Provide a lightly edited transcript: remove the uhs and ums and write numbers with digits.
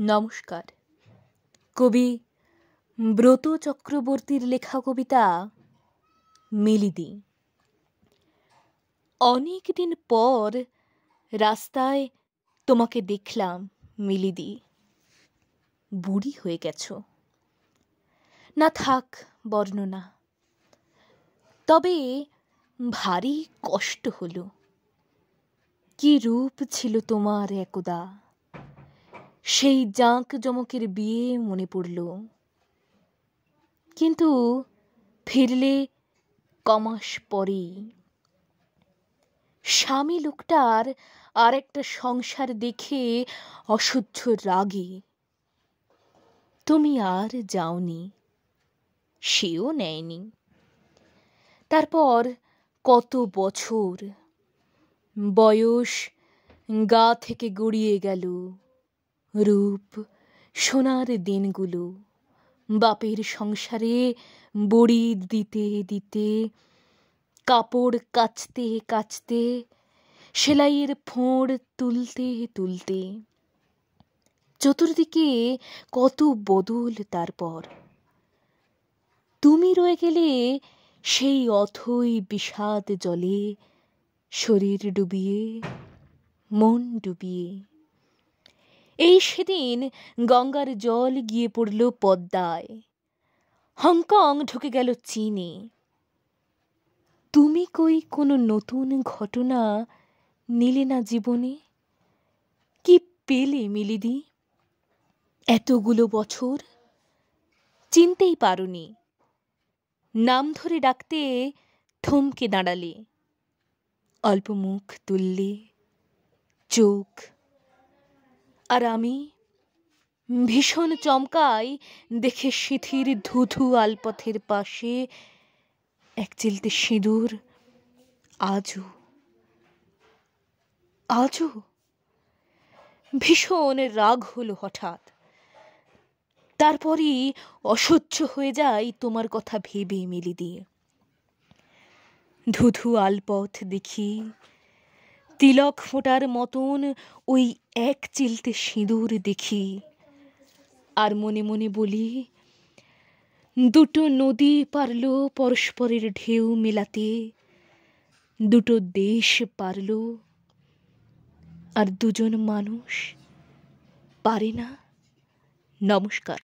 নমস্কার। কবি ব্রত চক্রবর্তীর লেখা কবিতা মিলিদি। অনেক দিন পর রাস্তায় তোমাকে দেখলাম মিলিদি। বুড়ি হয়ে গেছো, না থাক বর্ণনা। তবে ভারী কষ্ট হলো। কি রূপ ছিল তোমার একদা, সেই জাঁক জমকের বিয়ে মনে পড়ল। কিন্তু ফিরলে কমাস পরেই। স্বামী লোকটার আর একটা সংসার দেখে অসহ্য রাগে তুমি আর যাওনি, সেও নেয়নি। তারপর কত বছর বয়স গা থেকে গড়িয়ে গেল, রূপ সোনার দিনগুলো বাপের সংসারে বড়ি দিতে দিতে, কাপড় কাচতে কাচতে, সেলাইয়ের ফোঁড় তুলতে তুলতে। চতুর্দিকে কত বদল। তারপর তুমি রয়ে গেলে সেই অথই বিষাদ জলে, শরীর ডুবিয়ে মন ডুবিয়ে। এই সেদিন গঙ্গার জল গিয়ে পড়ল পদ্মায়, হংকং ঢুকে গেল চীনে। তুমি কই কোনো নতুন ঘটনা নিলে না জীবনে? কি পেলে মিলিদি এতগুলো বছর? চিনতেই পারোনি, নাম ধরে ডাকতে থমকে দাঁড়ালে, অল্প মুখ তুললে, চোখ। আর আমি ভীষণ চমকাই দেখে সিথির ধুধু আলপথের পাশে এক চিলতে সিঁদুর আজও আজও। ভীষণ রাগ হলো হঠাৎ। তারপরই অসহ্য হয়ে যায় তোমার কথা ভেবে মিলিদি। ধুধু আলপথ দেখি, তিলক ফোঁটার মতন ওই এক চিলতে সিঁদুর দেখি, আর মনে মনে বলি, দুটো নদী পারল পরস্পরের ঢেউ মেলাতে, দুটো দেশ পারল, আর দুজন মানুষ পারে না। নমস্কার।